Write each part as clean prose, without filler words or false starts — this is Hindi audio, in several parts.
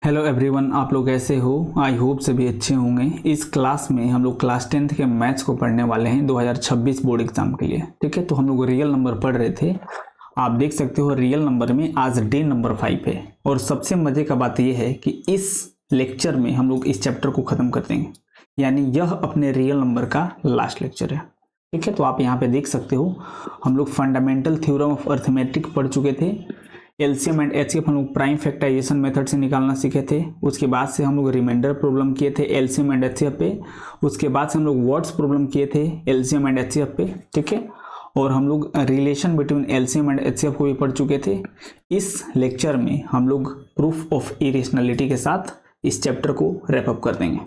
हेलो एवरीवन, आप लोग कैसे हो? आई होप सभी अच्छे होंगे। इस क्लास में हम लोग क्लास 10th के मैथ्स को पढ़ने वाले हैं 2026 बोर्ड एग्जाम के लिए। ठीक है, तो हम लोग रियल नंबर पढ़ रहे थे। आप देख सकते हो रियल नंबर में आज डे नंबर 5 है और सबसे मजे का बात यह है कि इस लेक्चर में हम लोग इस चैप्टर को खत्म कर देंगे, यानी यह अपने रियल नंबर का लास्ट लेक्चर है। ठीक है, तो आप यहाँ पे देख सकते हो हम लोग फंडामेंटल थ्योरम ऑफ अर्थमेटिक पढ़ चुके थे। एलसीएम एंड एचसीएफ हम लोग प्राइम फैक्टराइजेशन मेथड से निकालना सीखे थे। उसके बाद से हम लोग रिमाइंडर प्रॉब्लम किए थे एलसीएम एंड एचसीएफ पे। उसके बाद से हम लोग वर्ड्स प्रॉब्लम किए थे एलसीएम एंड एचसीएफ पे। ठीक है, और हम लोग relation between LCM and HCF को भी पढ़ चुके थे। इस लेक्चर में हम लोग प्रूफ ऑफ इरेशनलिटी के साथ इस चैप्टर को रैप अप कर देंगे।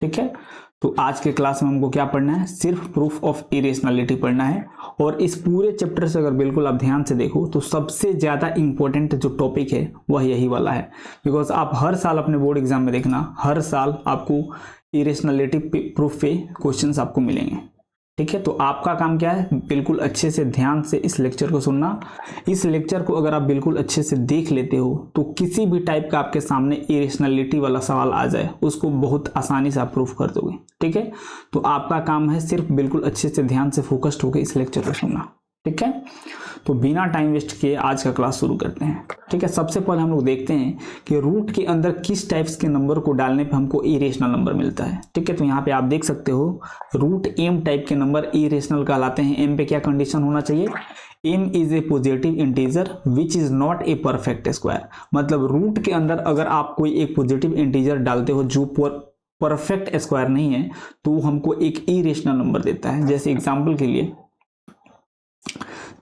ठीक है, तो आज के क्लास में हमको क्या पढ़ना है? सिर्फ प्रूफ ऑफ इरेशनलिटी पढ़ना है। और इस पूरे चैप्टर से अगर बिल्कुल आप ध्यान से देखो तो सबसे ज़्यादा इंपॉर्टेंट जो टॉपिक है वह यही वाला है। बिकॉज आप हर साल अपने बोर्ड एग्जाम में देखना, हर साल आपको इरेशनलिटी प्रूफ पे क्वेश्चंस आपको मिलेंगे। ठीक है, तो आपका काम क्या है? बिल्कुल अच्छे से ध्यान से इस लेक्चर को सुनना। इस लेक्चर को अगर आप बिल्कुल अच्छे से देख लेते हो तो किसी भी टाइप का आपके सामने इरेशनलिटी वाला सवाल आ जाए उसको बहुत आसानी से आप प्रूफ कर दोगे। ठीक है, तो आपका काम है सिर्फ बिल्कुल अच्छे से ध्यान से फोकस्ड होकर इस लेक्चर को सुनना। ठीक है, तो बिना टाइम वेस्ट किए आज का क्लास शुरू करते हैं। ठीक है, सबसे पहले हम लोग देखते हैं कि रूट के अंदर किस टाइप्स के नंबर को डालने पे हमको इरेशनल नंबर मिलता है। ठीक है, तो यहाँ पे आप देख सकते हो रूट एम टाइप के नंबर इरेशनल कहलाते हैं। एम पे क्या कंडीशन होना चाहिए? M is a positive integer which is not a perfect square. मतलब रूट के अंदर अगर आप कोई एक पॉजिटिव इंटीजर डालते हो जो परफेक्ट स्क्वायर नहीं है तो हमको एक इरेशनल नंबर देता है। जैसे एग्जाम्पल के लिए,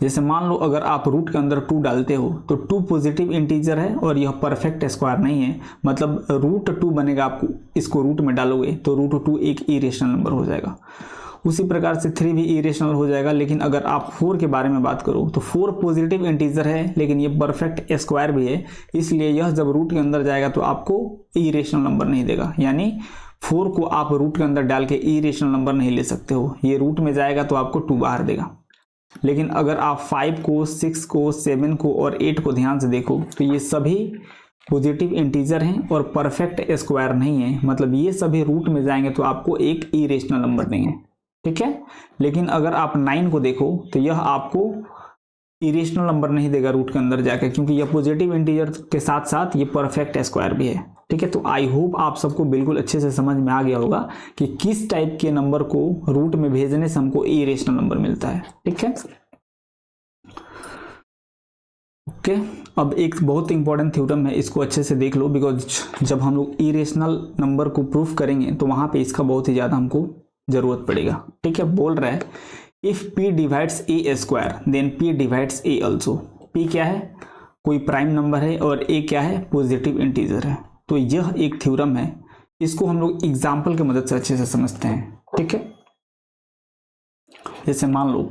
जैसे मान लो अगर आप रूट के अंदर 2 डालते हो तो 2 पॉजिटिव इंटीजर है और यह परफेक्ट स्क्वायर नहीं है, मतलब रूट 2 बनेगा। आपको इसको रूट में डालोगे तो रूट 2 एक इरेशनल नंबर हो जाएगा। उसी प्रकार से 3 भी इरेशनल हो जाएगा। लेकिन अगर आप 4 के बारे में बात करो तो 4 पॉजिटिव इंटीजर है लेकिन ये परफेक्ट स्क्वायर भी है, इसलिए यह जब रूट के अंदर जाएगा तो आपको इरेशनल नंबर नहीं देगा। यानी 4 को आप रूट के अंदर डाल के इरेशनल नंबर नहीं ले सकते हो, ये रूट में जाएगा तो आपको 2 बाहर देगा। लेकिन अगर आप 5 को, 6 को, 7 को और 8 को ध्यान से देखो तो ये सभी पॉजिटिव इंटीजर हैं और परफेक्ट स्क्वायर नहीं है, मतलब ये सभी रूट में जाएंगे तो आपको एक इरेशनल नंबर देंगे। ठीक है, लेकिन अगर आप 9 को देखो तो यह आपको इरेशनल नंबर नहीं देगा रूट के अंदर जाकर, क्योंकि यह पॉजिटिव इंटीजर के साथ साथ ये परफेक्ट स्क्वायर भी है। ठीक है, तो आई होप आप सबको बिल्कुल अच्छे से समझ में आ गया होगा कि किस टाइप के नंबर को रूट में भेजने से हमको इरेशनल नंबर मिलता है। ठीक है, ओके, अब एक बहुत इंपॉर्टेंट थ्योरम है, इसको अच्छे से देख लो। बिकॉज जब हम लोग इरेशनल नंबर को प्रूफ करेंगे तो वहां पे इसका बहुत ही ज्यादा हमको जरूरत पड़ेगा। ठीक है, बोल रहा है if p divides a square then p divides a also. p क्या है? कोई प्राइम नंबर है और a क्या है? पॉजिटिव इंटीजर है। तो यह एक थ्योरम है, इसको हम लोग एग्जाम्पल की मदद से अच्छे से समझते हैं। ठीक है, जैसे मान लो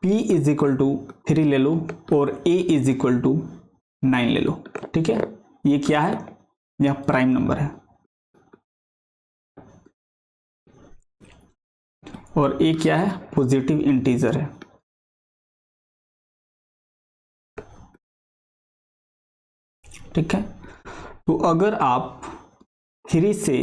p इज इक्वल टू 3 ले लो और a इज इक्वल टू 9 ले लो। ठीक है, ये क्या है? यह प्राइम नंबर है और a क्या है? पॉजिटिव इंटीजर है। ठीक है, तो अगर आप 3 से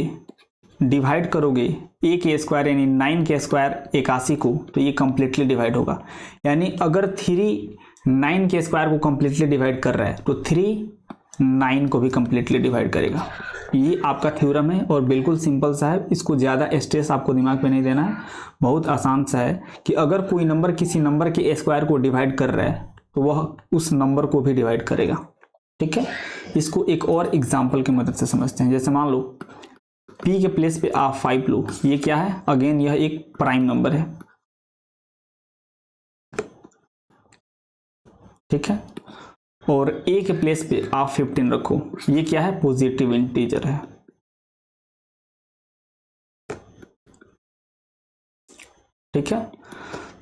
डिवाइड करोगे a के स्क्वायर यानी 9 के स्क्वायर 81 को तो ये कंप्लीटली डिवाइड होगा। यानी अगर 3 9 के स्क्वायर को कंप्लीटली डिवाइड कर रहा है तो 3 9 को भी कंप्लीटली डिवाइड करेगा। ये आपका थ्योरम है और बिल्कुल सिंपल सा है, इसको ज़्यादा स्ट्रेस आपको दिमाग पे नहीं देना है। बहुत आसान सा है कि अगर कोई नंबर किसी नंबर के स्क्वायर को डिवाइड कर रहा है तो वह उस नंबर को भी डिवाइड करेगा। ठीक है, इसको एक और एग्जाम्पल की मदद से समझते हैं। जैसे मान लो p के प्लेस पे आप 5 लो, ये क्या है? अगेन यह एक प्राइम नंबर है। ठीक है, और a के प्लेस पे आप 15 रखो, ये क्या है? पॉजिटिव इंटीजर है। ठीक है,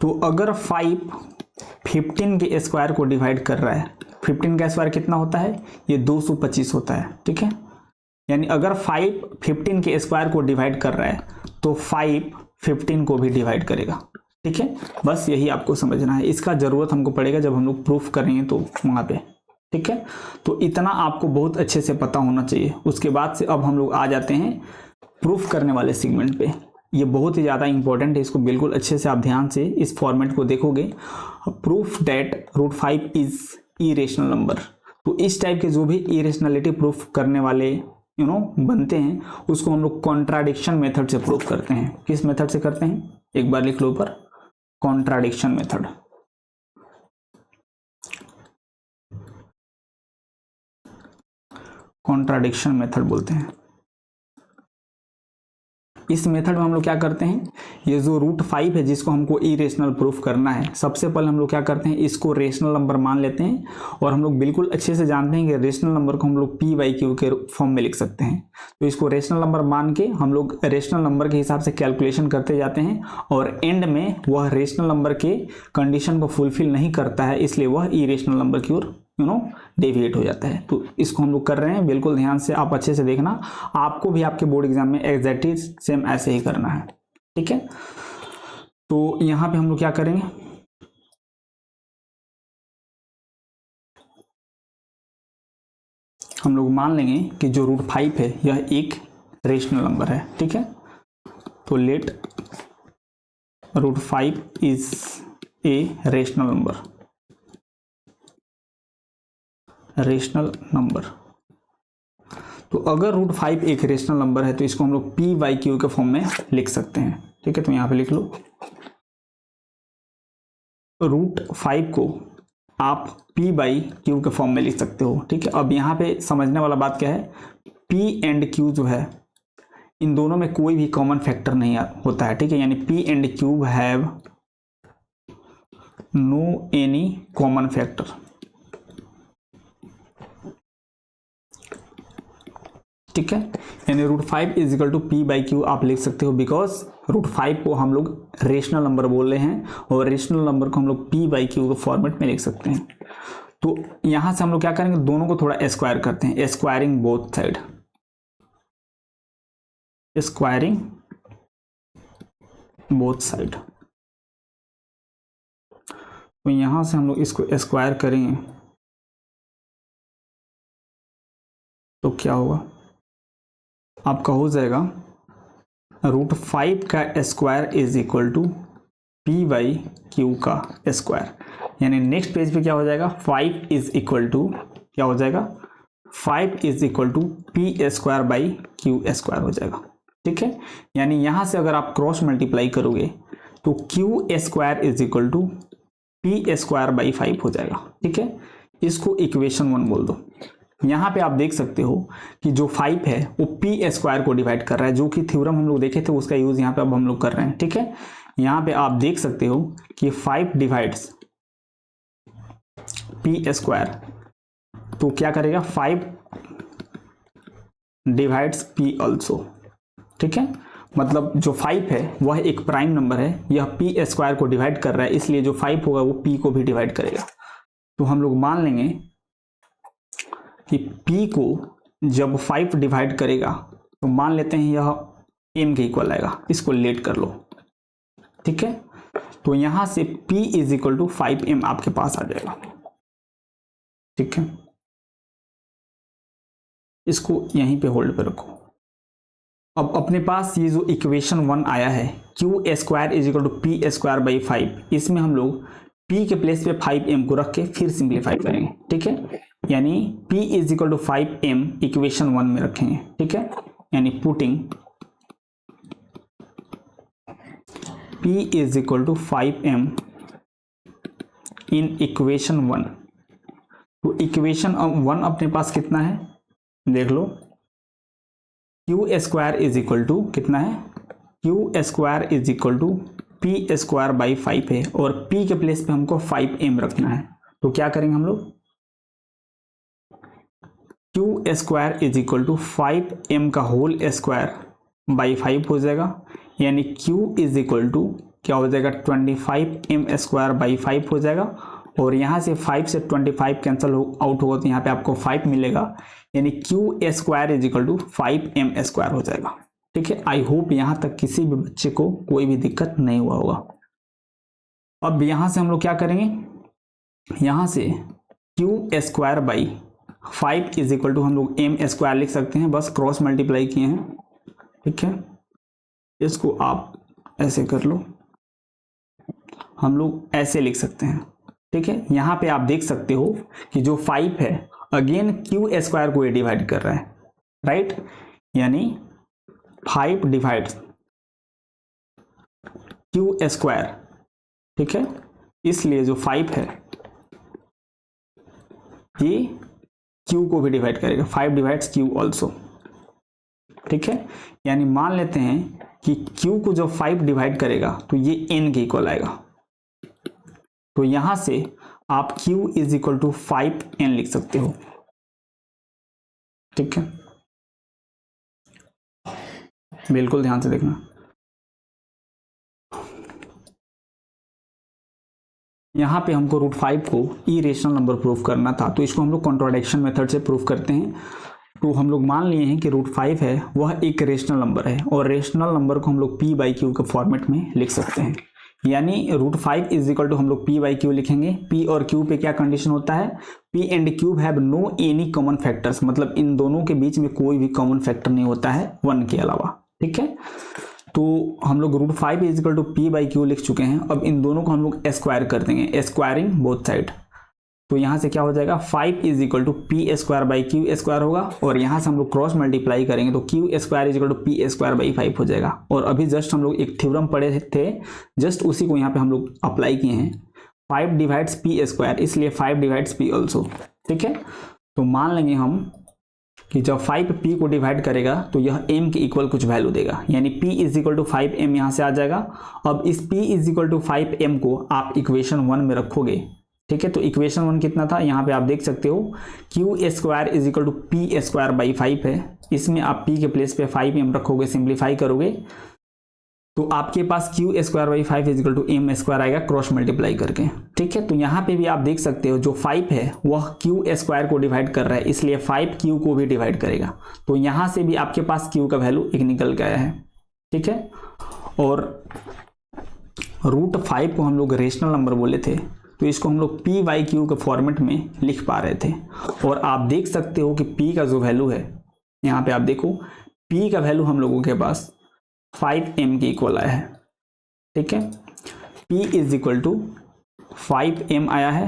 तो अगर 5 15 के स्क्वायर को डिवाइड कर रहा है, 15 का स्क्वायर कितना होता है? ये 225 होता है। ठीक है, यानी अगर 5 15 के स्क्वायर को डिवाइड कर रहा है तो 5 15 को भी डिवाइड करेगा। ठीक है, बस यही आपको समझना है। इसका जरूरत हमको पड़ेगा जब हम लोग प्रूफ करेंगे तो वहां पे। ठीक है, तो इतना आपको बहुत अच्छे से पता होना चाहिए। उसके बाद से अब हम लोग आ जाते हैं प्रूफ करने वाले सेगमेंट पे। ये बहुत ही ज़्यादा इंपॉर्टेंट है, इसको बिल्कुल अच्छे से आप ध्यान से इस फॉर्मेट को देखोगे। Proof that root 5 is irrational number. तो इस टाइप के जो भी इरेशनलिटी प्रूफ करने वाले बनते हैं, उसको हम लोग कॉन्ट्राडिक्शन मेथड से प्रूफ करते हैं। किस मेथड से करते हैं, एक बार लिख लो ऊपर, कॉन्ट्राडिक्शन मेथड। कॉन्ट्राडिक्शन मेथड बोलते हैं। इस मेथड में हम लोग क्या करते हैं, ये जो रूट 5 है जिसको हमको इरेशनल प्रूफ करना है, सबसे पहले हम लोग क्या करते हैं, इसको रेशनल नंबर मान लेते हैं। और हम लोग बिल्कुल अच्छे से जानते हैं कि रेशनल नंबर को हम लोग पी बाई क्यू के फॉर्म में लिख सकते हैं। तो इसको रेशनल नंबर मान के हम लोग रेशनल नंबर के हिसाब से कैलकुलेशन करते जाते हैं, और एंड में वह रेशनल नंबर के कंडीशन को फुलफिल नहीं करता है, इसलिए वह इरेशनल नंबर की ओर डेविएट हो जाता है। तो इसको हम लोग कर रहे हैं, बिल्कुल ध्यान से आप अच्छे से देखना। आपको भी आपके बोर्ड एग्जाम में एग्जैक्टली सेम ऐसे ही करना है, ठीक है। तो यहां पे हम लोग क्या करेंगे, हम लोग मान लेंगे कि जो रूट 5 है यह एक रेशनल नंबर है, ठीक है। तो let root 5 is a rational number, rational number. तो अगर रूट 5 एक रेशनल नंबर है तो इसको हम लोग पी बाई क्यू के फॉर्म में लिख सकते हैं, ठीक है। तो यहां पे लिख लो, रूट 5 को आप पी बाई क्यू के फॉर्म में लिख सकते हो, ठीक है। अब यहाँ पे समझने वाला बात क्या है, पी एंड क्यू जो है इन दोनों में कोई भी कॉमन फैक्टर नहीं होता है, ठीक है। यानी P and Q have no any common factor, ठीक है। यानी root 5 is equal to P by Q आप लिख सकते हो, बिकॉज रूट 5 को हम लोग रेशनल नंबर बोल रहे हैं और रेशनल नंबर को हम लोग पी बाई क्यू के फॉर्मेट में लिख सकते हैं। तो यहां से हम लोग क्या करेंगे, दोनों को थोड़ा स्क्वायर करते हैं, squaring both side, squaring both side. तो यहां से हम लोग इसको स्क्वायर करेंगे तो क्या होगा, आपका हो जाएगा रूट 5 का square is equal to P by Q का स्क्वायर। यानी नेक्स्ट पेज पे क्या हो जाएगा, 5 इज इक्वल टू क्या हो जाएगा, 5 is equal to P square by Q square हो जाएगा, ठीक है। यानी यहां से अगर आप क्रॉस मल्टीप्लाई करोगे तो Q square is equal to P square by 5 हो जाएगा, ठीक है। इसको इक्वेशन 1 बोल दो। यहाँ पे आप देख सकते हो कि जो 5 है वो पी स्क्वायर को डिवाइड कर रहा है, जो कि थ्योरम हम लोग देखे थे उसका यूज यहाँ पे अब हम लोग कर रहे हैं, ठीक है। यहाँ पे आप देख सकते हो कि 5 डिवाइड्स पी स्क्वायर, तो क्या करेगा, 5 डिवाइड्स पी ऑल्सो, ठीक है। मतलब जो 5 है वह एक प्राइम नंबर है, यह पी स्क्वायर को डिवाइड कर रहा है, इसलिए जो 5 होगा वो पी को भी डिवाइड करेगा। तो हम लोग मान लेंगे कि P को जब 5 डिवाइड करेगा तो मान लेते हैं यह m के इक्वल आएगा, इसको लेट कर लो, ठीक है। तो यहां से P is equal to 5m आपके पास आ जाएगा, ठीक है। इसको यहीं पे होल्ड पे रखो। अब अपने पास ये जो इक्वेशन 1 आया है, Q square is equal to P square by 5, इसमें हम लोग P के प्लेस पे 5m को रख के फिर सिंप्लीफाई करेंगे, ठीक है। यानी P is equal to 5m equation 1 में रखेंगे, ठीक है। यानी putting P is equal to 5m in equation 1। तो इक्वेशन 1 अपने पास कितना है, देख लो, Q square is equal to कितना है, Q square is equal to P square by 5 है, और P के प्लेस पे हमको 5m रखना है। तो क्या करेंगे हम लोग, Q square is equal to 5m का होल स्क्वायर बाई 5 हो जाएगा। यानी Q इज इक्वल टू क्या हो जाएगा, 25m स्क्वायर बाई 5 हो जाएगा। और यहाँ से 5 से 25 कैंसिल आउट होगा तो यहाँ पे आपको 5 मिलेगा, यानी Q square is equal to 5m square हो जाएगा, ठीक है। आई होप यहाँ तक किसी भी बच्चे को कोई भी दिक्कत नहीं हुआ होगा। अब यहाँ से हम लोग क्या करेंगे, यहाँ से Q square by 5 is equal to हम लोग एम स्क्वायर लिख सकते हैं, बस क्रॉस मल्टीप्लाई किए हैं। ठीक है, इसको आप ऐसे कर लो, हम लोग ऐसे लिख सकते हैं। ठीक है, यहां पे आप देख सकते हो कि जो 5 है अगेन क्यू स्क्वायर को ये डिवाइड कर रहा है, राइट, यानी 5 डिवाइड क्यू स्क्वायर। ठीक है, इसलिए जो 5 है ये क्यू को भी डिवाइड करेगा, 5 डिवाइड्स क्यू ऑल्सो। ठीक है, यानी मान लेते हैं कि क्यू को जब 5 डिवाइड करेगा तो ये n के इक्वल आएगा, तो यहां से आप q is equal to 5n लिख सकते हो। ठीक है, बिल्कुल ध्यान से देखना। यहां पे हमको रूट 5 को इरेशनल नंबर प्रूफ करना था, तो इसको हम लोग कॉन्ट्राडिक्शन मेथड से प्रूफ करते हैं। तो हम लोग मान लिए हैं कि रूट 5 है वह एक रेशनल नंबर है, और रेशनल नंबर को हम लोग p बाई क्यू के फॉर्मेट में लिख सकते हैं। यानी रूट 5 इज इक्वल टू हम लोग p बाई क्यू लिखेंगे। p और q पे क्या कंडीशन होता है, p and q have no any common factors, मतलब इन दोनों के बीच में कोई भी कॉमन फैक्टर नहीं होता है 1 के अलावा। ठीक है, तो हम लोग root 5 is equal to p बाई क्यू लिख चुके हैं। अब इन दोनों को हम लोग स्क्वायर कर देंगे, स्क्वायरिंग बोथ साइड। तो यहां से क्या हो जाएगा, 5 is equal to P square by Q square होगा, और यहां से हम लोग क्रॉस मल्टीप्लाई करेंगे तो Q square is equal to P square by 5 हो जाएगा। और अभी जस्ट हम लोग एक थ्योरम पढ़े थे, जस्ट उसी को यहाँ पे हम लोग अप्लाई किए हैं, 5 डिवाइड्स पी स्क्वायर, इसलिए 5 डिवाइड्स पी ऑल्सो। ठीक है, तो मान लेंगे हम कि जब 5 p को डिवाइड करेगा तो यह m के इक्वल कुछ वैल्यू देगा, यानी p is equal to 5m यहाँ से आ जाएगा। अब इस p is equal to 5m को आप इक्वेशन 1 में रखोगे। ठीक है, तो इक्वेशन 1 कितना था, यहाँ पे आप देख सकते हो Q square is equal to P square by 5 है, इसमें आप p के प्लेस पे 5m रखोगे, सिंप्लीफाई करोगे तो आपके पास Q square by 5 is equal to M square आएगा क्रॉस मल्टीप्लाई करके। ठीक है, तो यहाँ पे भी आप देख सकते हो जो 5 है वह क्यू स्क्वायर को डिवाइड कर रहा है, इसलिए 5 क्यू को भी डिवाइड करेगा, तो यहाँ से भी आपके पास क्यू का वैल्यू एक निकल के आया है। ठीक है, और रूट 5 को हम लोग रेशनल नंबर बोले थे, तो इसको हम लोग p बाई क्यू के फॉर्मेट में लिख पा रहे थे। और आप देख सकते हो कि p का जो वैल्यू है, यहाँ पे आप देखो p का वैल्यू हम लोगों के पास 5m के इक्वल आया है। ठीक है, p is equal to 5m आया है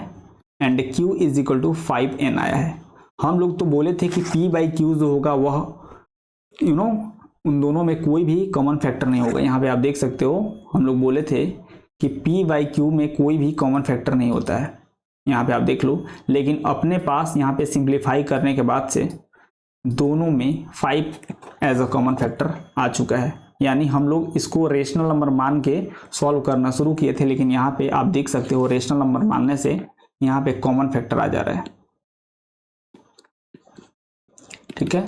and q is equal to 5n आया है। हम लोग तो बोले थे कि p बाई क्यू जो होगा वह उन दोनों में कोई भी कॉमन फैक्टर नहीं होगा। यहाँ पे आप देख सकते हो हम लोग बोले थे कि p बाई क्यू में कोई भी कॉमन फैक्टर नहीं होता है, यहाँ पे आप देख लो। लेकिन अपने पास यहाँ पे सिंप्लीफाई करने के बाद से दोनों में 5 एज अ कॉमन फैक्टर आ चुका है, यानी हम लोग इसको रेशनल नंबर मान के सॉल्व करना शुरू किए थे, लेकिन यहाँ पे आप देख सकते हो रेशनल नंबर मानने से यहाँ पे कॉमन फैक्टर आ जा रहा है। ठीक है,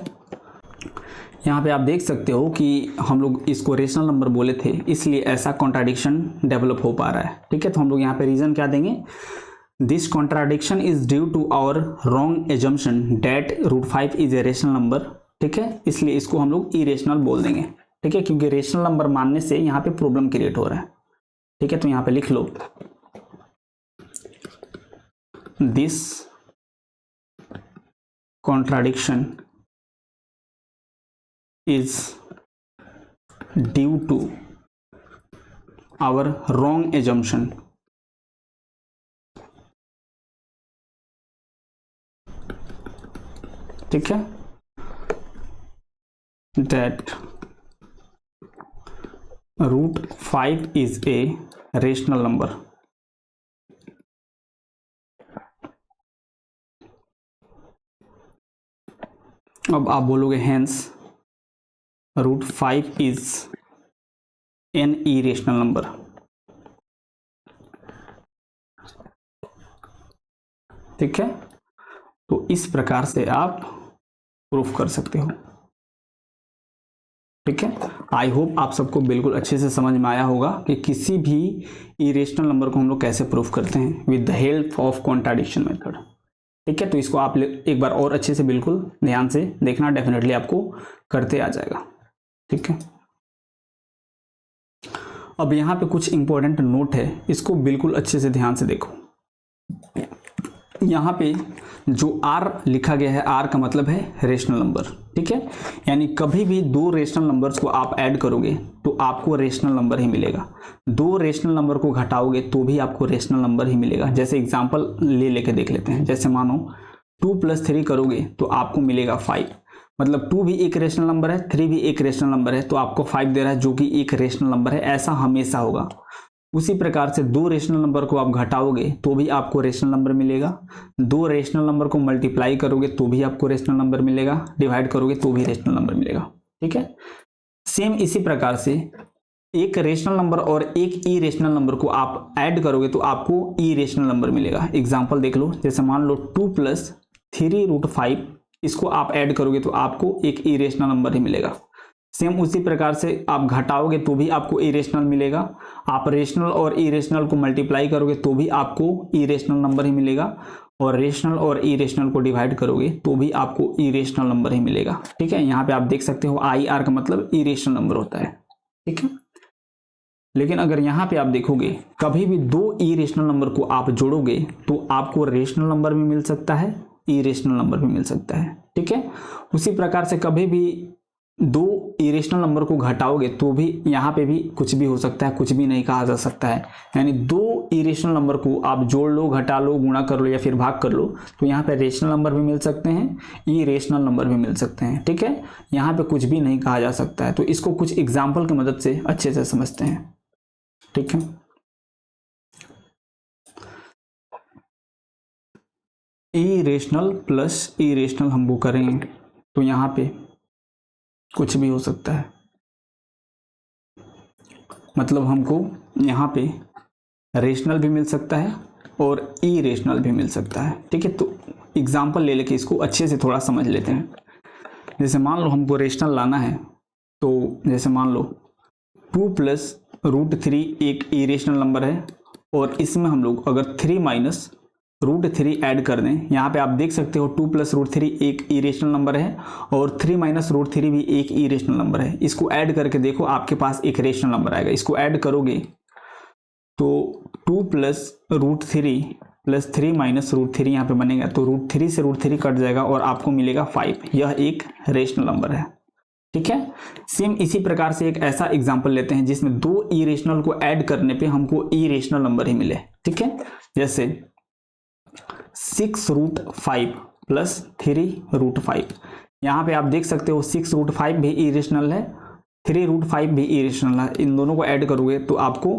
यहाँ पे आप देख सकते हो कि हम लोग इसको रेशनल नंबर बोले थे, इसलिए ऐसा कॉन्ट्राडिक्शन डेवलप हो पा रहा है। ठीक है, तो हम लोग यहाँ पे रीजन क्या देंगे, this contradiction is due to our wrong assumption that root 5 is a rational number. ठीक है, इसलिए इसको हम लोग इरेशनल बोल देंगे। ठीक है, क्योंकि रेशनल नंबर मानने से यहाँ पे प्रॉब्लम क्रिएट हो रहा है। ठीक है, तो यहाँ पे लिख लो this contradiction is due to our wrong assumption ठीक है, that root 5 is a rational number। अब आप बोलोगे hence root 5 is an irrational number. ठीक है, तो इस प्रकार से आप प्रूफ कर सकते हो। ठीक है, आई होप आप सबको बिल्कुल अच्छे से समझ में आया होगा कि किसी भी इरेशनल नंबर को हम लोग कैसे प्रूफ करते हैं with the help of contradiction method. ठीक है, तो इसको आप एक बार और अच्छे से बिल्कुल ध्यान से देखना, डेफिनेटली आपको करते आ जाएगा। ठीक है, अब यहाँ पे कुछ इंपॉर्टेंट नोट है, इसको बिल्कुल अच्छे से ध्यान से देखो। यहाँ पे जो r लिखा गया है, r का मतलब है रेशनल नंबर, ठीक है। यानी कभी भी दो रेशनल नंबर्स को आप ऐड करोगे तो आपको रेशनल नंबर ही मिलेगा, दो रेशनल नंबर को घटाओगे तो भी आपको रेशनल नंबर ही मिलेगा। जैसे एग्जांपल लेके देख लेते हैं। जैसे मानो 2 + 3 करोगे तो आपको मिलेगा 5, मतलब 2 भी एक रेशनल नंबर है, 3 भी एक रेशनल नंबर है, तो आपको 5 दे रहा है जो कि एक रेशनल नंबर है। ऐसा हमेशा होगा। उसी प्रकार से दो रेशनल नंबर को आप घटाओगे तो भी आपको रेशनल नंबर मिलेगा, दो रेशनल नंबर को मल्टीप्लाई करोगे तो भी आपको रेशनल नंबर मिलेगा, डिवाइड करोगे तो भी रेशनल नंबर मिलेगा, ठीक है। सेम इसी प्रकार से एक रेशनल नंबर और एक इरेशनल नंबर को आप ऐड करोगे तो आपको इरेशनल नंबर मिलेगा। एग्जांपल देख लो। जैसे मान लो 2 + 3√5, इसको आप ऐड करोगे तो आपको एक इरेशनल नंबर ही मिलेगा। सेम उसी प्रकार से आप घटाओगे तो भी आपको इरेशनल मिलेगा, आप रेशनल और इरेशनल को मल्टीप्लाई करोगे तो भी आपको इरेशनल नंबर ही मिलेगा, और रेशनल और इरेशनल को डिवाइड करोगे तो भी आपको इरेशनल नंबर ही मिलेगा, ठीक है। यहाँ पे आप देख सकते हो IR का मतलब इरेशनल नंबर होता है, ठीक है। लेकिन अगर यहाँ पे आप देखोगे कभी भी दो इरेशनल नंबर को आप जोड़ोगे तो आपको रेशनल नंबर भी मिल सकता है, इरेशनल नंबर भी मिल सकता है, ठीक है। उसी प्रकार से कभी भी दो इरेशनल नंबर को घटाओगे तो भी यहाँ पे भी कुछ भी हो सकता है, कुछ भी नहीं कहा जा सकता है। यानी दो इरेशनल नंबर को आप जोड़ लो, घटा लो, गुणा कर लो या फिर भाग कर लो तो यहाँ पे रेशनल नंबर भी मिल सकते हैं, इरेशनल नंबर भी मिल सकते हैं, ठीक है। यहाँ पे कुछ भी नहीं कहा जा सकता है। तो इसको कुछ एग्जाम्पल की मदद से अच्छे से समझते हैं, ठीक है। इरेशनल प्लस इरेशनल हम वो करेंगे तो यहाँ पे कुछ भी हो सकता है, मतलब हमको यहाँ पे रेशनल भी मिल सकता है और इरेशनल भी मिल सकता है, ठीक है। तो एग्जाम्पल ले लेके इसको अच्छे से थोड़ा समझ लेते हैं। जैसे मान लो हमको रेशनल लाना है, तो जैसे मान लो 2 + √3 एक इरेशनल नंबर है, और इसमें हम लोग अगर 3 - √3 ऐड कर दें, यहाँ पे आप देख सकते हो 2 + √3 एक इरेशनल नंबर है और 3 - √3 भी एक इरेशनल नंबर है। इसको ऐड करके देखो, आपके पास एक रेशनल नंबर आएगा। इसको ऐड करोगे तो 2 + √3 + 3 - √3 यहाँ पे बनेगा, तो √3 से √3 कट जाएगा और आपको मिलेगा 5। यह एक रेशनल नंबर है, ठीक है। सेम इसी प्रकार से एक ऐसा एग्जांपल लेते हैं जिसमें दो इरेशनल को ऐड करने पे हमको इरेशनल नंबर ही मिले, ठीक है। जैसे 6√5 + 3√5, यहाँ पे आप देख सकते हो 6√5 भी इरेशनल है, 3√5 भी इरेशनल है। इन दोनों को ऐड करोगे तो आपको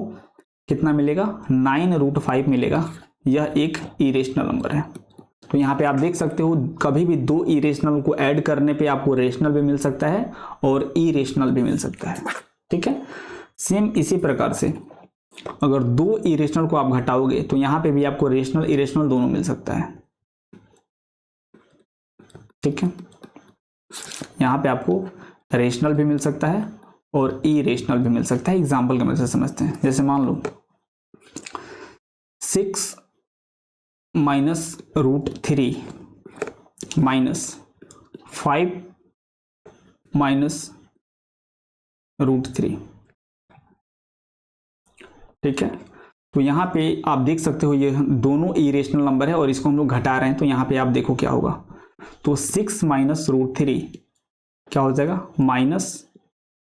कितना मिलेगा, 9√5 मिलेगा। यह एक इरेशनल नंबर है। तो यहाँ पे आप देख सकते हो कभी भी दो इरेशनल को ऐड करने पे आपको रेशनल भी मिल सकता है और इरेशनल भी मिल सकता है, ठीक है। सेम इसी प्रकार से अगर दो इरेशनल को आप घटाओगे तो यहाँ पे भी आपको रेशनल इरेशनल दोनों मिल सकता है, ठीक है। यहाँ पे आपको रेशनल भी मिल सकता है और इरेशनल भी मिल सकता है। एग्जाम्पल की मदद से समझते हैं। जैसे मान लो 6 - √3 - 5 - √3, ठीक है। तो यहाँ पे आप देख सकते हो ये दोनों इरेशनल नंबर है और इसको हम लोग घटा रहे हैं, तो यहाँ पे आप देखो क्या होगा। तो 6 - √3 क्या हो जाएगा, -5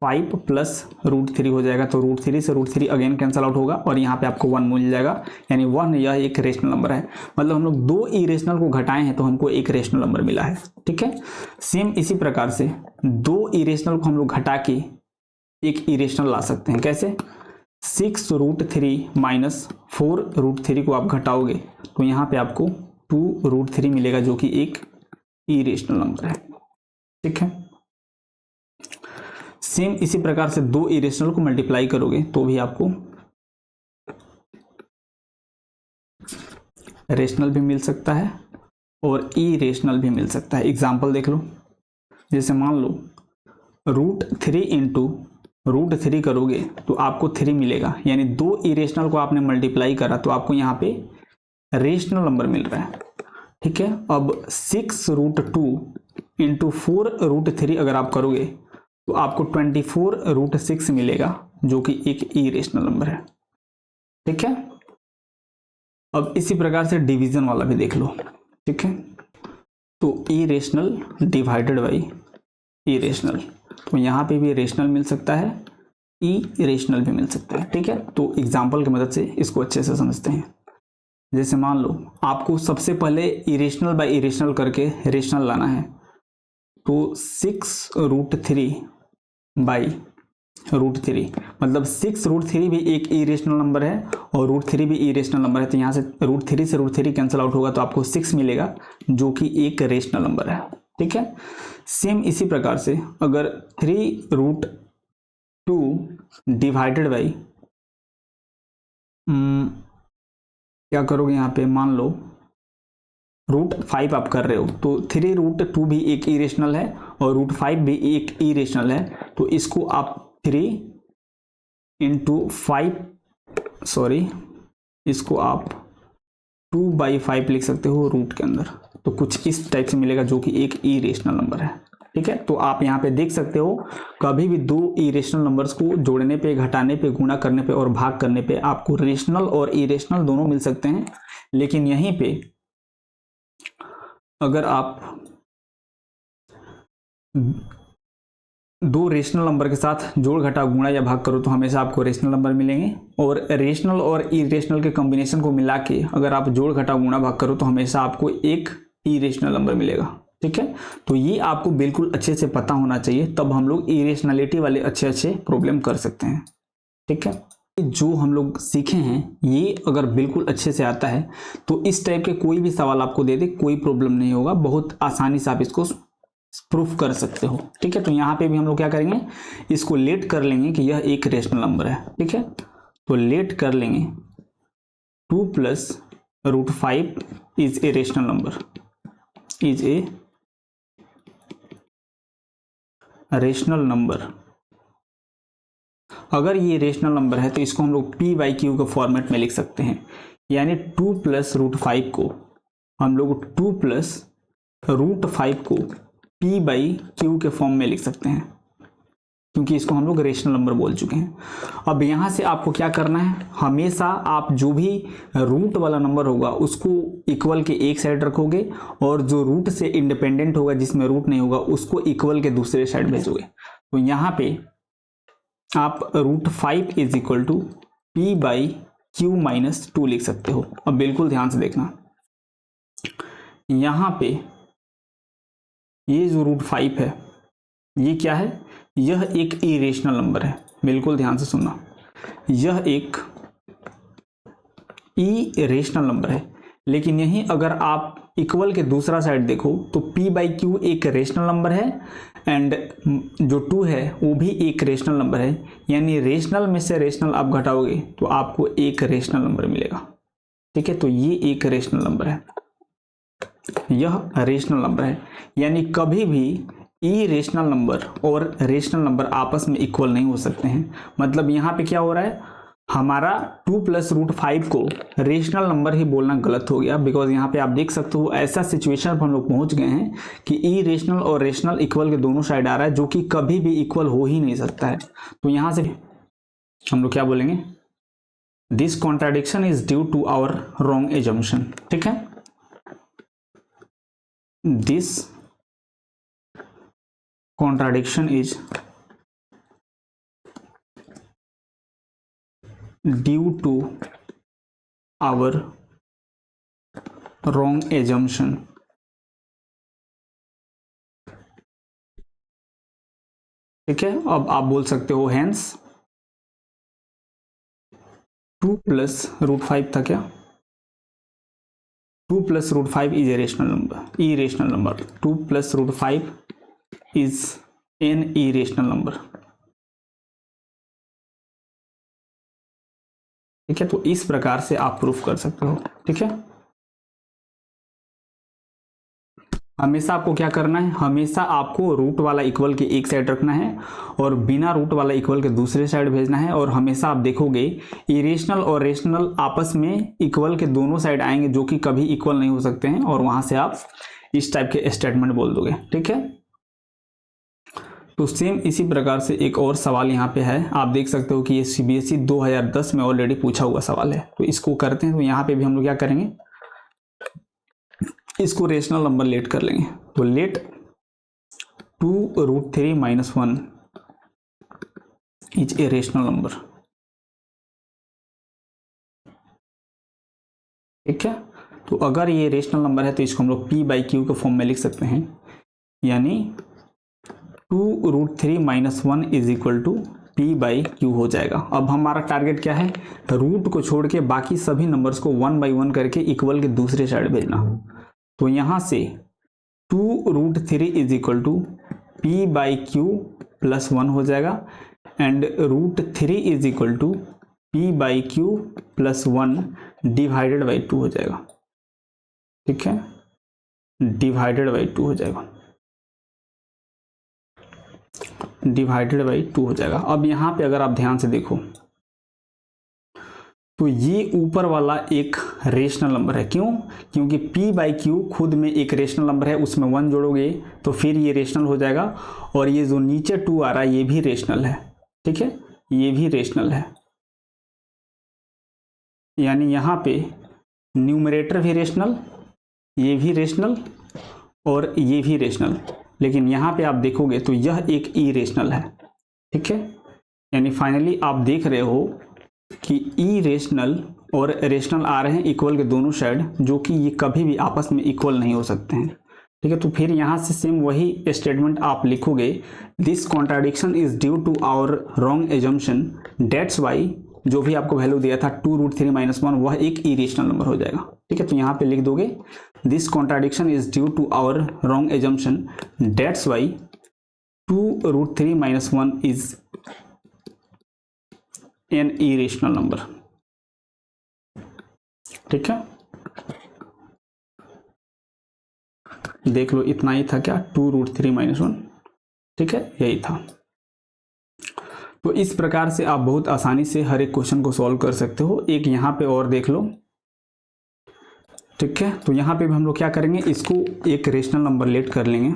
+ √3 हो जाएगा। तो √3 से √3 अगेन कैंसल आउट होगा और यहाँ पे आपको 1 मिल जाएगा, यानी 1 यह एक रेशनल नंबर है। मतलब हम लोग दो इरेशनल को घटाए हैं तो हमको एक रेशनल नंबर मिला है, ठीक है। सेम इसी प्रकार से दो इरेशनल को हम लोग घटा के एक इरेशनल ला सकते हैं। कैसे, 6√3 - 4√3 को आप घटाओगे तो यहाँ पे आपको 2√3 मिलेगा जो कि एक इरेशनल नंबर है, ठीक है। सेम इसी प्रकार से दो इरेशनल को मल्टीप्लाई करोगे तो भी आपको रेशनल भी मिल सकता है और इरेशनल भी मिल सकता है। एग्जाम्पल देख लो। जैसे मान लो √3 × √3 करोगे तो आपको 3 मिलेगा, यानी दो इरेशनल को आपने मल्टीप्लाई करा तो आपको यहाँ पे रेशनल नंबर मिल रहा है, ठीक है। अब 6√2 × 4√3 अगर आप करोगे तो आपको 24√6 मिलेगा जो कि एक इरेशनल नंबर है, ठीक है। अब इसी प्रकार से डिवीजन वाला भी देख लो, ठीक है। तो इरेशनल डिवाइडेड बाई इरेशनल, तो यहाँ पे भी रेशनल मिल सकता है, इरेशनल भी मिल सकता है, ठीक है। तो एग्जाम्पल की मदद से इसको अच्छे से समझते हैं। जैसे मान लो आपको सबसे पहले इरेशनल बाई इरेशनल करके रेशनल लाना है, तो 6√3 बाई √3, मतलब 6√3 भी एक इरेशनल नंबर है और √3 भी इरेशनल नंबर है। तो यहाँ से √3 से √3 कैंसिल आउट होगा तो आपको 6 मिलेगा, जो कि एक रेशनल नंबर है, ठीक है। सेम इसी प्रकार से अगर 3√2 डिवाइडेड बाई, क्या करोगे यहाँ पे, मान लो √5 आप कर रहे हो, तो 3√2 भी एक इरेशनल है और √5 भी एक इरेशनल है। तो इसको आप 3 × 5, सॉरी, इसको आप 2/5 लिख सकते हो रूट के अंदर। तो कुछ इस टाइप से मिलेगा, जो कि एक इरेशनल नंबर है, ठीक है। तो आप यहाँ पे देख सकते हो, कभी भी दो इरेशनल नंबर्स को जोड़ने पे, घटाने पे, गुणा करने पे और भाग करने पे आपको रेशनल और इरेशनल दोनों मिल सकते हैं। लेकिन यहीं पे अगर आप दो रेशनल नंबर के साथ जोड़, घटा, गुणा या भाग करो तो हमेशा आपको रेशनल नंबर मिलेंगे, और रेशनल और इरेशनल के कॉम्बिनेशन को मिला के अगर आप जोड़, घटा, गुणा, भाग करो तो हमेशा आपको एक इरेशनल नंबर मिलेगा, ठीक है। तो ये आपको बिल्कुल अच्छे से पता होना चाहिए, तब हम लोग इरेशनलिटी वाले अच्छे प्रॉब्लम कर सकते हैं, ठीक है। जो हम लोग सीखे हैं ये अगर बिल्कुल अच्छे से आता है तो इस टाइप के कोई भी सवाल आपको दे दे, कोई प्रॉब्लम नहीं होगा, बहुत आसानी से आप इसको प्रूफ कर सकते हो, ठीक है। तो यहाँ पे भी हम लोग क्या करेंगे, इसको लेट कर लेंगे कि यह एक रेशनल नंबर है, ठीक है। तो लेट कर लेंगे 2 + √5 is a rational number, is a rational number. अगर ये रेशनल नंबर है तो इसको हम लोग p/q के फॉर्मेट में लिख सकते हैं, यानी 2 + √5 को हम लोग 2 + √5 को p/q के फॉर्म में लिख सकते हैं, क्योंकि इसको हम लोग रेशनल नंबर बोल चुके हैं। अब यहां से आपको क्या करना है, हमेशा आप जो भी रूट वाला नंबर होगा उसको इक्वल के एक साइड रखोगे, और जो रूट से इंडिपेंडेंट होगा, जिसमें रूट नहीं होगा, उसको इक्वल के दूसरे साइड भेजोगे। तो यहाँ पे आप √5 = p/q - 2 लिख सकते हो। अब बिल्कुल ध्यान से देखना, यहाँ पे ये जो √5 है ये क्या है, यह एक इरेशनल नंबर है, बिल्कुल ध्यान से सुनना, यह एक इरेशनल नंबर है। लेकिन यहीं अगर आप इक्वल के दूसरा साइड देखो तो p/q एक रेशनल नंबर है, एंड जो 2 है वो भी एक रेशनल नंबर है, यानी रेशनल में से रेशनल आप घटाओगे तो आपको एक रेशनल नंबर मिलेगा, ठीक है। तो ये एक रेशनल नंबर है, यह रेशनल नंबर है, यानी कभी भी इरेशनल नंबर और रेशनल नंबर आपस में इक्वल नहीं हो सकते हैं। मतलब यहाँ पे क्या हो रहा है, हमारा 2 + √5 को रेशनल नंबर ही बोलना गलत हो गया, बिकॉज यहाँ पे आप देख सकते हो ऐसा सिचुएशन पर हम लोग पहुंच गए हैं कि इरेशनल और रेशनल इक्वल के दोनों साइड आ रहा है, जो कि कभी भी इक्वल हो ही नहीं सकता है। तो यहाँ से हम लोग क्या बोलेंगे, this contradiction is due to our wrong assumption, ठीक है। This contradiction is due to our wrong assumption, ठीक है। अब आप बोल सकते हो hence 2 + √5 था क्या, 2 + √5 is a rational number, irrational number, 2 + √5 is an irrational number, ठीक है। तो इस प्रकार से आप प्रूफ कर सकते हो, ठीक है। हमेशा आपको क्या करना है, हमेशा आपको रूट वाला इक्वल के एक साइड रखना है और बिना रूट वाला इक्वल के दूसरे साइड भेजना है। और हमेशा आप देखोगे इरेशनल और रेशनल आपस में इक्वल के दोनों साइड आएंगे, जो कि कभी इक्वल नहीं हो सकते हैं, और वहां से आप इस टाइप के स्टेटमेंट बोल दोगे, ठीक है। तो सेम इसी प्रकार से एक और सवाल यहाँ पे है, आप देख सकते हो कि ये CBSE 2010 में ऑलरेडी पूछा हुआ सवाल है। तो इसको करते हैं, तो यहाँ पे भी हम लोग क्या करेंगे, इसको रेशनल नंबर लेट कर लेंगे। तो let 2√3 - 1 is a rational number. ठीक है, तो अगर ये रेशनल नंबर है तो इसको हम लोग P/Q के फॉर्म में लिख सकते हैं, यानी 2√3 - 1 इज इक्वल टू P/Q हो जाएगा। अब हमारा टारगेट क्या है, रूट को छोड़ के बाकी सभी नंबर्स को 1 बाई 1 करके इक्वल के दूसरे साइड भेजना। तो यहां से 2√3 is equal to P/Q plus 1 हो जाएगा, and √3 is equal to P/Q plus 1 divided by 2 हो जाएगा। ठीक है, डिवाइडेड बाई 2 हो जाएगा, डिवाइडेड बाई 2 हो जाएगा। अब यहां पे अगर आप ध्यान से देखो तो ये ऊपर वाला एक रेशनल नंबर है। क्यों? क्योंकि P/Q खुद में एक रेशनल नंबर है, उसमें 1 जोड़ोगे तो फिर ये रेशनल हो जाएगा, और ये जो नीचे 2 आ रहा है ये भी रेशनल है। ठीक है, ये भी रेशनल है, यानी यहां पे न्यूमरेटर भी रेशनल, ये भी रेशनल और ये भी रेशनल, लेकिन यहां पे आप देखोगे तो यह एक इरेशनल है। ठीक है, यानी फाइनली आप देख रहे हो कि इरेशनल और रेशनल आ रहे हैं इक्वल के दोनों साइड, जो कि ये कभी भी आपस में इक्वल नहीं हो सकते हैं। ठीक है, तो फिर यहां से सेम वही स्टेटमेंट आप लिखोगे, this contradiction is due to our wrong assumption, that's why जो भी आपको वैल्यू दिया था 2√3 - 1 वह एक इरेशनल नंबर हो जाएगा। ठीक है, तो यहां पे लिख दोगे this contradiction is due to our wrong assumption, that's why 2√3 - 1 is an irrational number. ठीक है, देख लो इतना ही था क्या, 2√3 - 1। ठीक है, यही था। तो इस प्रकार से आप बहुत आसानी से हर एक क्वेश्चन को सॉल्व कर सकते हो। एक यहाँ पे और देख लो। ठीक है, तो यहाँ पे भी हम लोग क्या करेंगे, इसको एक रेशनल नंबर लेट कर लेंगे,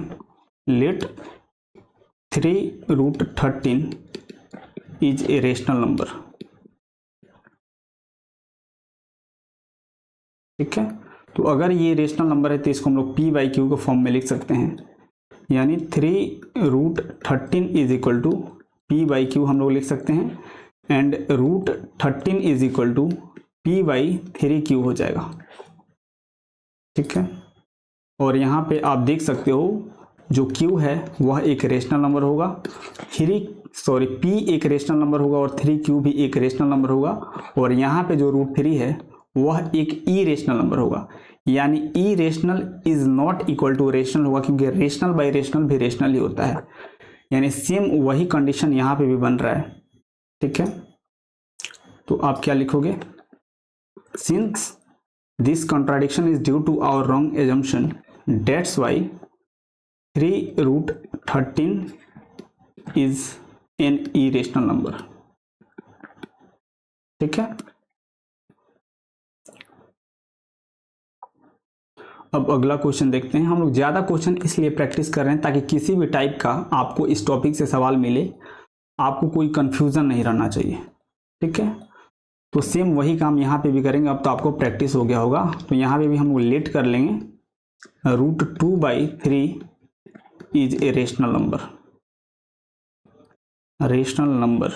let 3√13 is a rational number. ठीक है, तो अगर ये रेशनल नंबर है तो इसको हम लोग P/Q के फॉर्म में लिख सकते हैं, यानी 3√13 इज इक्वल टू P/Q हम लोग लिख सकते हैं, and √13 is equal to P/3Q हो जाएगा। ठीक है, और यहाँ पे आप देख सकते हो जो Q है वह एक रेशनल नंबर होगा, P एक रेशनल नंबर होगा और 3Q भी एक रेशनल नंबर होगा, और यहाँ पे जो √3 है वह एक इरेशनल नंबर होगा, यानी irrational is not equal to rational होगा, क्योंकि रेशनल बाई रेशनल भी रेशनल ही होता है, यानी सेम वही कंडीशन यहाँ पे भी बन रहा है। ठीक है, तो आप क्या लिखोगे, since this contradiction is due to our wrong assumption, that's why 3√13 is an irrational number. ठीक है, अब अगला क्वेश्चन देखते हैं। हम लोग ज़्यादा क्वेश्चन इसलिए प्रैक्टिस कर रहे हैं ताकि किसी भी टाइप का आपको इस टॉपिक से सवाल मिले, आपको कोई कंफ्यूजन नहीं रहना चाहिए। ठीक है, तो सेम वही काम यहाँ पे भी करेंगे। अब तो आपको प्रैक्टिस हो गया होगा, तो यहाँ पे भी हम लोग लेट कर लेंगे, √2/3 is a rational number, rational number.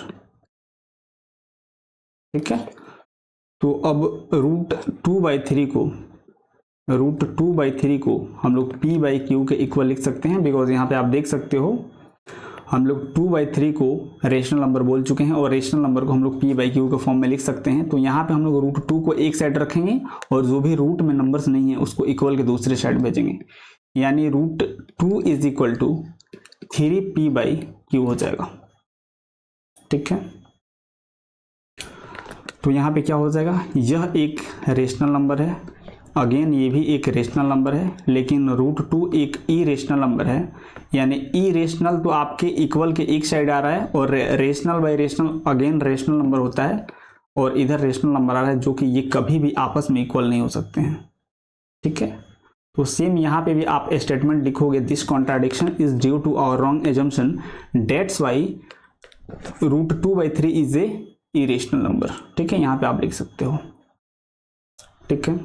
ठीक है, तो अब √2/3 को हम लोग P/Q के इक्वल लिख सकते हैं, बिकॉज यहाँ पे आप देख सकते हो हम लोग 2/3 को रेशनल नंबर बोल चुके हैं, और रेशनल नंबर को हम लोग P/Q के फॉर्म में लिख सकते हैं। तो यहाँ पे हम लोग √2 को एक साइड रखेंगे, और जो भी रूट में नंबर्स नहीं है उसको इक्वल के दूसरे साइड भेजेंगे, यानी √2 इज इक्वल टू 3P/Q हो जाएगा। ठीक है, तो यहाँ पे क्या हो जाएगा, यह एक रेशनल नंबर है, अगेन ये भी एक रेशनल नंबर है, लेकिन √2 एक इरेशनल नंबर है, यानी इरेशनल तो आपके इक्वल के एक साइड आ रहा है, और rational by rational again rational number होता है, और इधर रेशनल नंबर आ रहा है, जो कि ये कभी भी आपस में इक्वल नहीं हो सकते हैं। ठीक है, तो सेम यहाँ पे भी आप स्टेटमेंट लिखोगे, this contradiction is due to our wrong assumption, that's why √2/3 is a irrational number. ठीक है, यहाँ पे आप लिख सकते हो। ठीक है,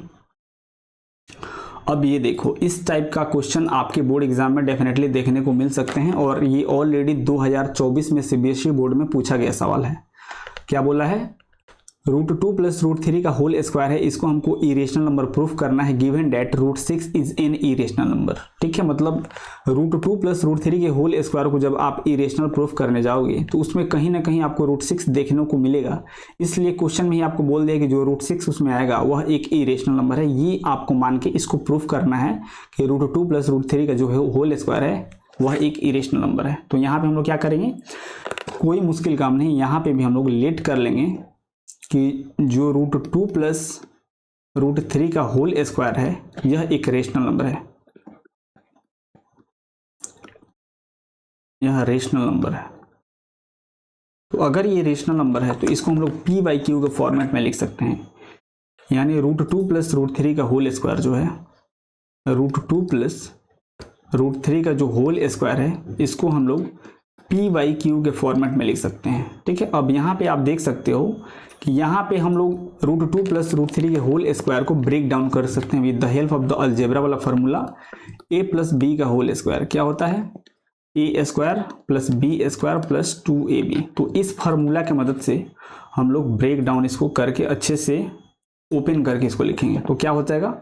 अब ये देखो, इस टाइप का क्वेश्चन आपके बोर्ड एग्जाम में डेफिनेटली देखने को मिल सकते हैं, और ये ऑलरेडी 2024 में सीबीएसई बोर्ड में पूछा गया सवाल है। क्या बोला है? √2 + √3 का होल स्क्वायर है, इसको हमको इरेशनल नंबर प्रूफ करना है, given that √6 is an irrational number. ठीक है, मतलब √2 + √3 के होल स्क्वायर को जब आप इरेशनल प्रूफ करने जाओगे तो उसमें कहीं ना कहीं आपको √6 देखने को मिलेगा, इसलिए क्वेश्चन में ही आपको बोल दिया कि जो √6 उसमें आएगा वह एक इरेशनल नंबर है। ये आपको मान के इसको प्रूफ करना है कि √2 + √3 का जो होल स्क्वायर है वह एक इरेशनल नंबर है। तो यहाँ पे हम लोग क्या करेंगे, कोई मुश्किल काम नहीं, यहाँ पे भी हम लोग लेट कर लेंगे कि जो √2 + √3 का होल स्क्वायर है यह एक रेशनल नंबर है, यह रेशनल नंबर है। तो अगर ये रेशनल नंबर है तो इसको हम लोग p/q के फॉर्मेट में लिख सकते हैं, यानी √2 + √3 का होल स्क्वायर जो है, √2 + √3 का जो होल स्क्वायर है इसको हम लोग p/q के फॉर्मेट में लिख सकते हैं। ठीक है, अब यहाँ पे आप देख सकते हो कि यहाँ पे हम लोग √2 + √3 के होल स्क्वायर को ब्रेक डाउन कर सकते हैं with the help of the algebra वाला फॉर्मूला, a + b का होल स्क्वायर क्या होता है, a² + b² + 2ab। तो इस फार्मूला की मदद से हम लोग ब्रेक डाउन इसको करके अच्छे से ओपन करके इसको लिखेंगे। तो क्या हो जाएगा,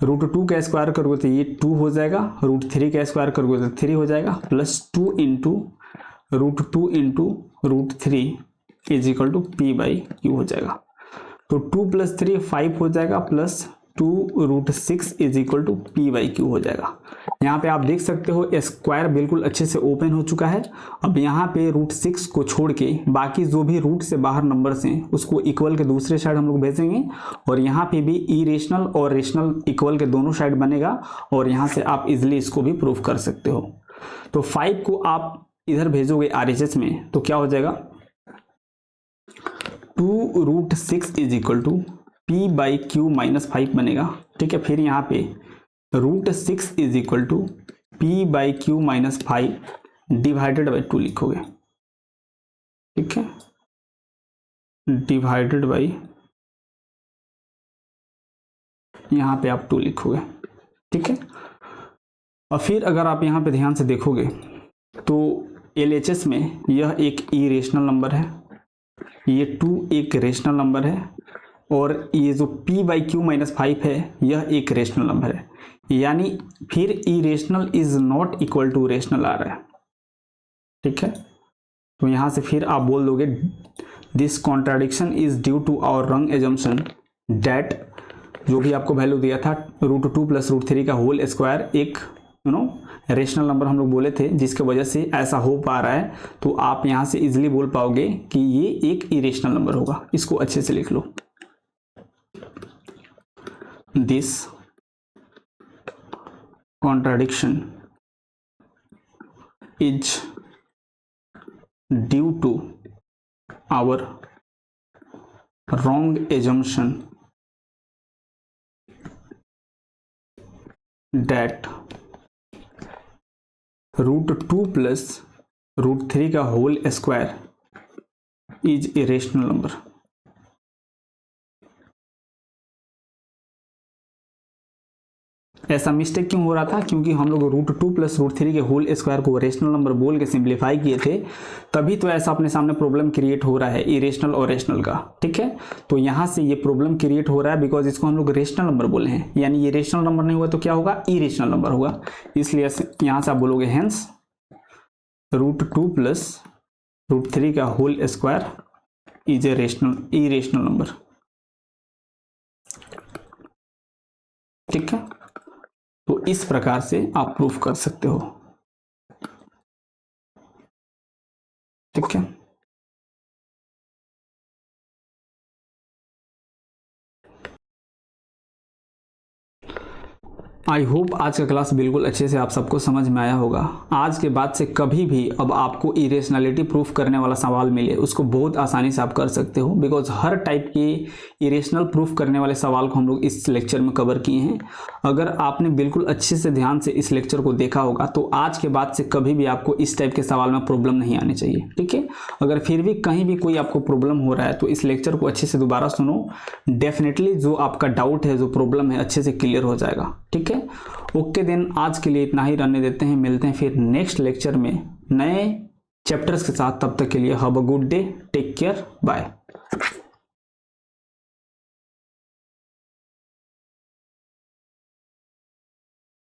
√2 का स्क्वायर करोगे तो ये 2 हो जाएगा, √3 का स्क्वायर करोगे तो 3 हो जाएगा, +2 × √2 × √3 इज इक्वल टू p/q हो जाएगा। तो 2 + 3 5 हो जाएगा, +2 √6 इज इक्वल टू p/q हो जाएगा। यहाँ पे आप देख सकते हो स्क्वायर बिल्कुल अच्छे से ओपन हो चुका है। अब यहाँ पे √6 को छोड़ के बाकी जो भी रूट से बाहर नंबर्स हैं उसको इक्वल के दूसरे साइड हम लोग भेजेंगे, और यहाँ पे भी इरेशनल और रेशनल इक्वल के दोनों साइड बनेगा, और यहाँ से आप इजिली इसको भी प्रूफ कर सकते हो। तो 5 को आप इधर भेजोगे RHS में तो क्या हो जाएगा, 2 √6 इज इक्वल टू p/q - 5 बनेगा। ठीक है, फिर यहाँ पे √6 is equal to p/q - 5 divided by 2 लिखोगे। ठीक है, डिवाइडेड बाई, यहाँ पे आप 2 लिखोगे। ठीक है, और फिर अगर आप यहाँ पे ध्यान से देखोगे तो LHS में यह एक इरेशनल नंबर है, ये 2 एक रेशनल नंबर है, और ये जो p/q - 5 है यह एक रेशनल नंबर है, यानी फिर irrational is not equal to rational आ रहा है। ठीक है, तो यहां से फिर आप बोल दोगे this contradiction is due to our wrong assumption that, जो भी आपको वैल्यू दिया था √2 + √3 का होल स्क्वायर एक रेशनल नंबर हम लोग बोले थे, जिसके वजह से ऐसा हो पा रहा है। तो आप यहां से इजिली बोल पाओगे कि ये एक इरेशनल नंबर होगा। इसको अच्छे से लिख लो, this contradiction is due to our wrong assumption that √2 + √3 का whole square is a rational number. ऐसा मिस्टेक क्यों हो रहा था, क्योंकि हम लोग √2 + √3 के होल स्क्वायर को रेशनल नंबर बोल के सिंप्लीफाई किए थे, तभी तो ऐसा अपने सामने प्रॉब्लम क्रिएट हो रहा है इरेशनल और रेशनल का। ठीक है, तो यहाँ से ये प्रॉब्लम क्रिएट हो रहा है बिकॉज इसको हम लोग रेशनल नंबर बोले हैं, यानी ये रेशनल नंबर नहीं हुआ तो क्या होगा, इरेशनल नंबर होगा। इसलिए यहाँ से आप बोलोगे हेंस √2 + √3 का whole square is a irrational number. ठीक है, तो इस प्रकार से आप प्रूफ कर सकते हो। ठीक है, आई होप आज का क्लास बिल्कुल अच्छे से आप सबको समझ में आया होगा। आज के बाद से कभी भी अब आपको इरेशनलिटी प्रूफ करने वाला सवाल मिले उसको बहुत आसानी से आप कर सकते हो, बिकॉज हर टाइप की इरेशनल प्रूफ करने वाले सवाल को हम लोग इस लेक्चर में कवर किए हैं। अगर आपने बिल्कुल अच्छे से ध्यान से इस लेक्चर को देखा होगा तो आज के बाद से कभी भी आपको इस टाइप के सवाल में प्रॉब्लम नहीं आनी चाहिए। ठीक है, अगर फिर भी कहीं भी कोई आपको प्रॉब्लम हो रहा है तो इस लेक्चर को अच्छे से दोबारा सुनो, डेफिनेटली जो आपका डाउट है, जो प्रॉब्लम है, अच्छे से क्लियर हो जाएगा। ठीक है, ओके देन आज के लिए इतना ही रहने देते हैं। मिलते हैं फिर नेक्स्ट लेक्चर में नए चैप्टर्स के साथ। तब तक के लिए have a good day, take care, bye.